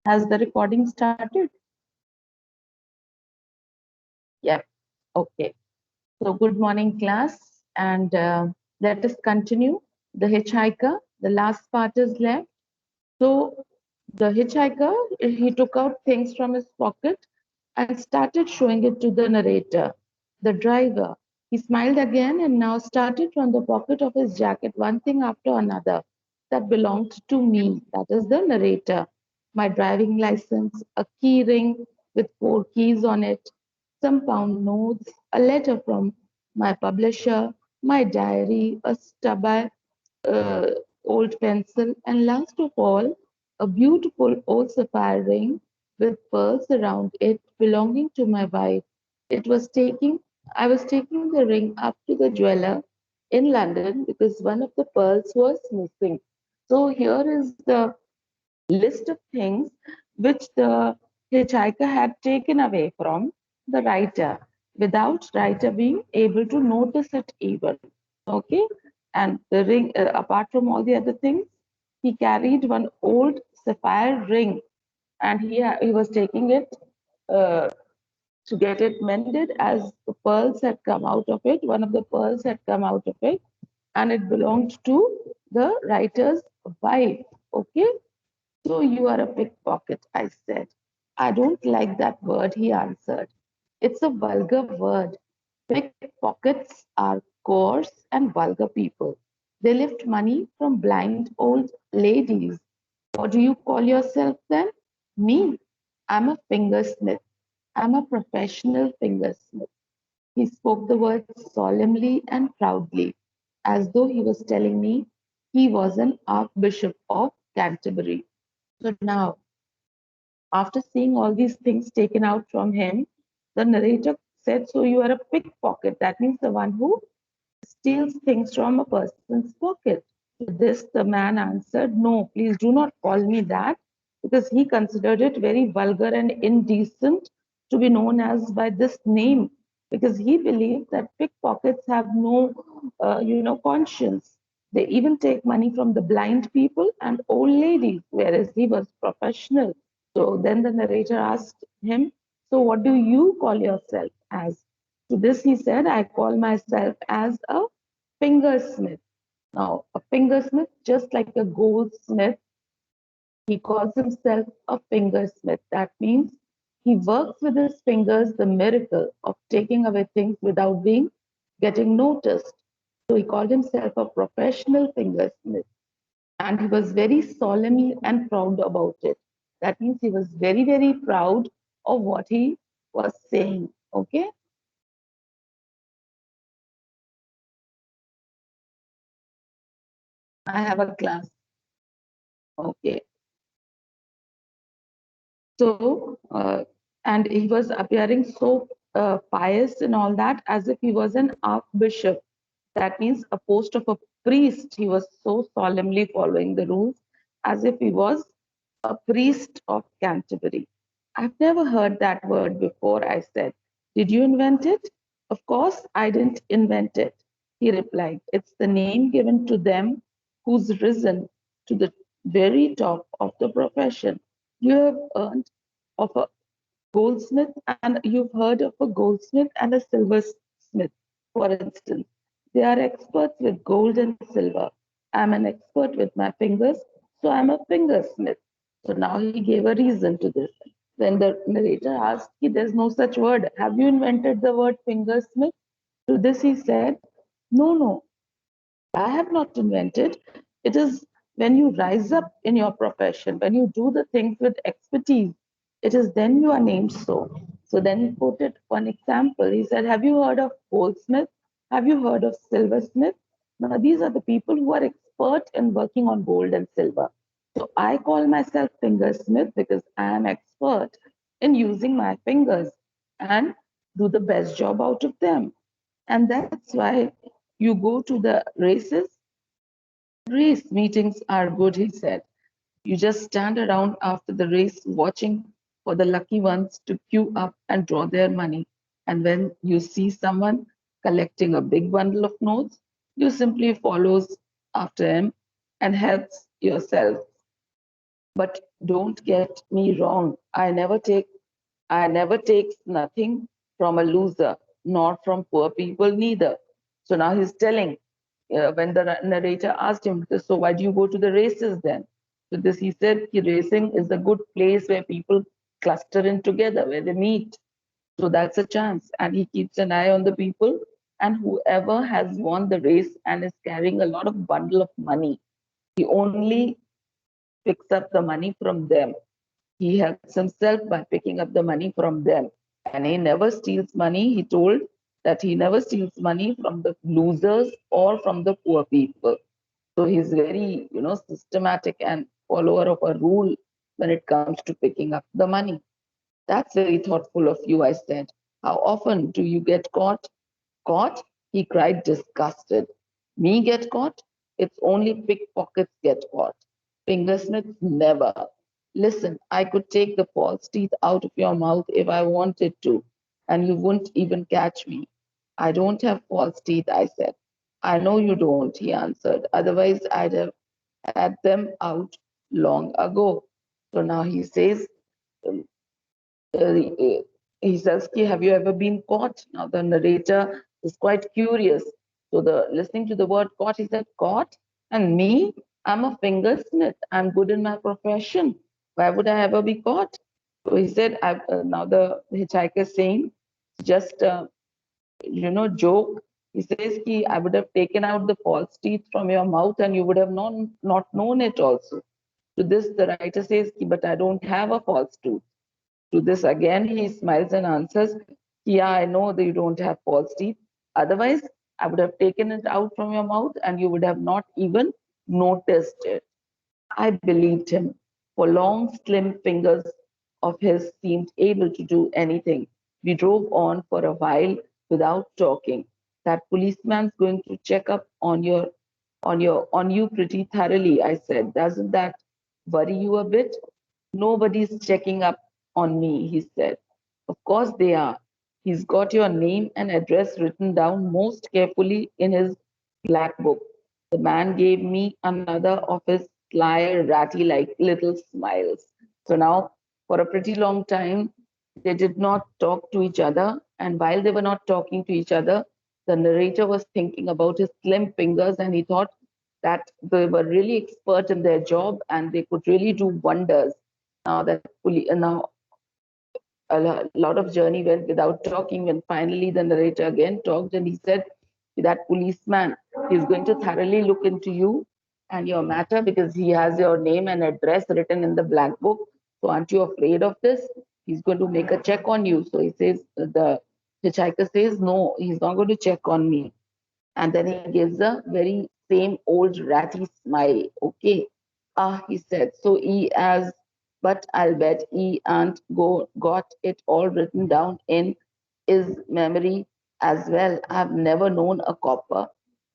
Has the recording started? Yep. Okay. So good morning, class, and let us continue. The hitchhiker, the last part is left. So the hitchhiker, he took out things from his pocket and started showing it to the narrator, the driver. He smiled again and now started from the pocket of his jacket one thing after another that belonged to me, that is the narrator. My driving license, a key ring with 4 keys on it, some pound notes, a letter from my publisher, my diary, a stubby uh, old pencil, and last of all, a beautiful old sapphire ring with pearls around it belonging to my wife. It was taking, I was taking the ring up to the jeweler in London because one of the pearls was missing. So here is the list of things which the hitchhiker had taken away from the writer without writer being able to notice it even. Okay, and the ring, apart from all the other things, he carried one old sapphire ring, and he was taking it uh, to get it mended as the pearls had come out of it. One of the pearls had come out of it, and it belonged to the writer's wife. Okay, so you are a pickpocket, I said. I don't like that word, he answered. It's a vulgar word. Pickpockets are coarse and vulgar people. They lift money from blind old ladies. What do you call yourself then? Me. I'm a fingersmith. I'm a professional fingersmith. He spoke the words solemnly and proudly, as though he was telling me he was an Archbishop of Canterbury. So now, after seeing all these things taken out from him, the narrator said, so you are a pickpocket. That means the one who steals things from a person's pocket. To this, the man answered, no, please do not call me that, because he considered it very vulgar and indecent to be known as by this name, because he believed that pickpockets have no, conscience. They even take money from the blind people and old ladies, whereas he was professional. So then the narrator asked him, so what do you call yourself as? To this he said, I call myself as a fingersmith. Now, a fingersmith, just like a goldsmith, he calls himself a fingersmith. That means he works with his fingers the miracle of taking away things without being getting noticed. So he called himself a professional fingersmith. And he was very solemn and proud about it. That means he was very, very proud of what he was saying. Okay. I have a class. Okay. So, and he was appearing so pious and all that as if he was an archbishop. That means a post of a priest. He was so solemnly following the rules as if he was a priest of Canterbury. I've never heard that word before, I said. Did you invent it? Of course, I didn't invent it, he replied. It's the name given to them who's risen to the very top of the profession. You have earned of a goldsmith and you've heard of a goldsmith and a silversmith, for instance. They are experts with gold and silver. I'm an expert with my fingers, so I'm a fingersmith. So now he gave a reason to this. When the narrator asked, there's no such word. Have you invented the word fingersmith? To this he said, no, no, I have not invented. It is when you rise up in your profession, when you do the things with expertise, it is then you are named so. So then he quoted one example. He said, have you heard of goldsmith? Have you heard of silversmith? Now, these are the people who are expert in working on gold and silver. So I call myself fingersmith because I am expert in using my fingers and do the best job out of them. And that's why you go to the races. Race meetings are good, he said. You just stand around after the race watching for the lucky ones to queue up and draw their money. And when you see someone collecting a big bundle of notes, you simply follows after him and helps yourself But don't get me wrong, I never take nothing from a loser, nor from poor people neither. So now he's telling, when the narrator asked him, so why do you go to the races then? So this he said, racing is a good place where people cluster in together, where they meet. So that's a chance. And he keeps an eye on the people. And whoever has won the race and is carrying a lot of bundle of money, he only picks up the money from them. He helps himself by picking up the money from them. And he never steals money. He told that he never steals money from the losers or from the poor people. So he's very, systematic and follower of a rule when it comes to picking up the money. That's very thoughtful of you, I said. How often do you get caught? Caught? He cried, disgusted. Me get caught? It's only pickpockets get caught. Fingersmiths never. Listen, I could take the false teeth out of your mouth if I wanted to, and you wouldn't even catch me. I don't have false teeth, I said. I know you don't, he answered. Otherwise, I'd have had them out long ago. So now he says, um, he says, have you ever been caught? Now the narrator is quite curious. So the listening to the word caught, he said, caught? And me? I'm a fingersmith. I'm good in my profession. Why would I ever be caught? So he said, now the hitchhiker is saying, just, joke. He says, I would have taken out the false teeth from your mouth and you would have not known it also. To this, the writer says, but I don't have a false tooth. To this again, he smiles and answers, yeah, I know that you don't have false teeth. Otherwise, I would have taken it out from your mouth and you would have not even noticed it. I believed him. For long, slim fingers of his seemed able to do anything. We drove on for a while without talking. That policeman's going to check up on you pretty thoroughly, I said. Doesn't that worry you a bit? Nobody's checking up on me, he said. Of course they are. He's got your name and address written down most carefully in his black book. The man gave me another of his sly, ratty like little smiles. So now, for a pretty long time, they did not talk to each other. And while they were not talking to each other, the narrator was thinking about his slim fingers and he thought that they were really expert in their job and they could really do wonders. Now a lot of journey went without talking when finally the narrator again talked and he said, that policeman is going to thoroughly look into you and your matter because he has your name and address written in the black book. So aren't you afraid of this? He's going to make a check on you. So he says, the hitchhiker says, no, he's not going to check on me. And then he gives a very same old ratty smile. Okay. Ah, he said, so he as, but I'll bet he got it all written down in his memory as well. I've never known a copper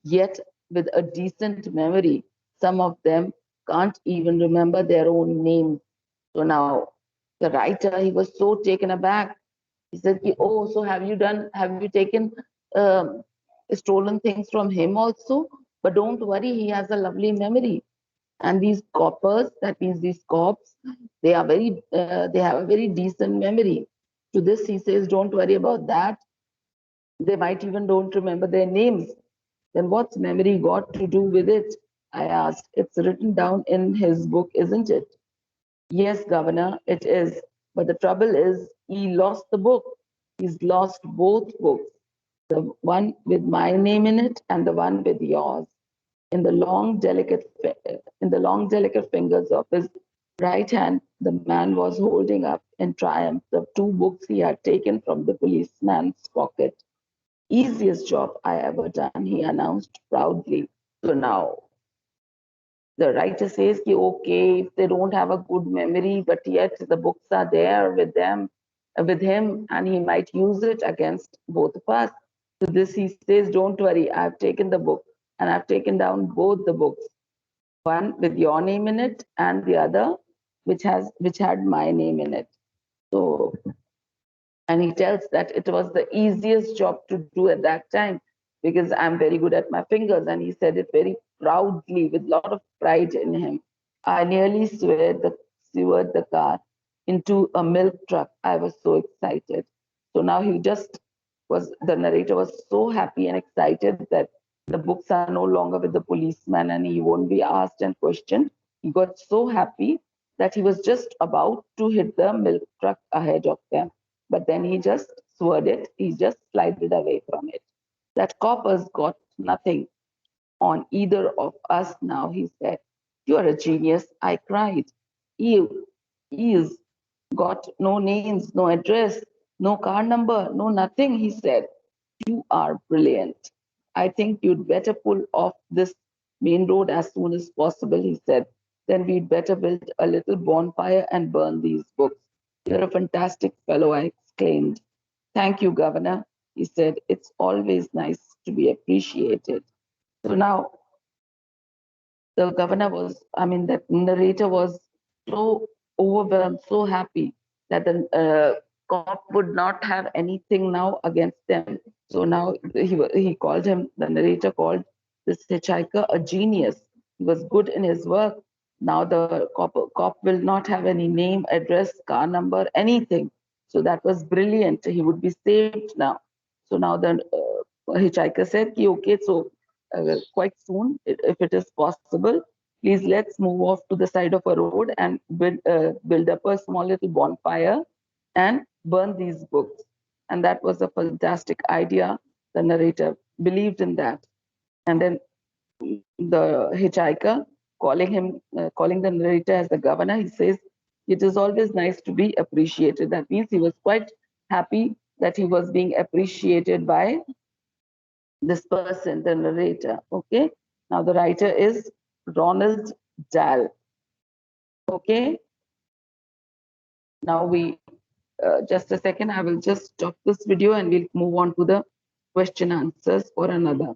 yet with a decent memory. Some of them can't even remember their own names. So now the writer, he was so taken aback. He said, oh, so have you taken um, stolen things from him also? But don't worry, he has a lovely memory. And these coppers, that means these cops, they have a very decent memory. To this, he says, don't worry about that. They might even don't remember their names. Then what's memory got to do with it? I asked. It's written down in his book, isn't it? Yes, Governor, it is. But the trouble is, he lost the book. He's lost both books, the one with my name in it and the one with yours. In the long, delicate fingers of his right hand, the man was holding up in triumph the two books he had taken from the policeman's pocket. Easiest job I ever done, he announced proudly. So now the writer says, okay, if they don't have a good memory, but yet the books are there with them, with him, and he might use it against both of us. So this he says, don't worry, I've taken the book and I've taken down both the books, one with your name in it and the other which had my name in it. So, and he tells that it was the easiest job to do at that time because I'm very good at my fingers, and he said it very proudly with a lot of pride in him. I nearly swear the steered the car into a milk truck. I was so excited. So now the narrator was so happy and excited that the books are no longer with the policeman and he won't be asked and questioned. He got so happy that he was just about to hit the milk truck ahead of them. But then he just swerved it, he just slided away from it. That cop has got nothing on either of us now, he said. You are a genius, I cried. He's got no names, no address, no car number, no nothing, he said. You are brilliant. I think you'd better pull off this main road as soon as possible, he said. Then we'd better build a little bonfire and burn these books. You're a fantastic fellow, I exclaimed. Thank you, Governor, he said. It's always nice to be appreciated. So now the governor was, I mean, the narrator was so overwhelmed, so happy that the cop would not have anything now against them. So now he called him, the narrator called this hitchhiker a genius. He was good in his work. Now the cop will not have any name, address, car number, anything. So that was brilliant. He would be saved now. So now the hitchhiker said, okay, so quite soon, if it is possible, please let's move off to the side of a road and build up a small little bonfire and burn these books. And that was a fantastic idea. The narrator believed in that. And then the hitchhiker, calling the narrator as the governor, he says, it is always nice to be appreciated. That means he was quite happy that he was being appreciated by this person, the narrator. Okay. Now the writer is Ronald Dahl. Okay. Now just a second, I will just stop this video and we'll move on to the question answers for another.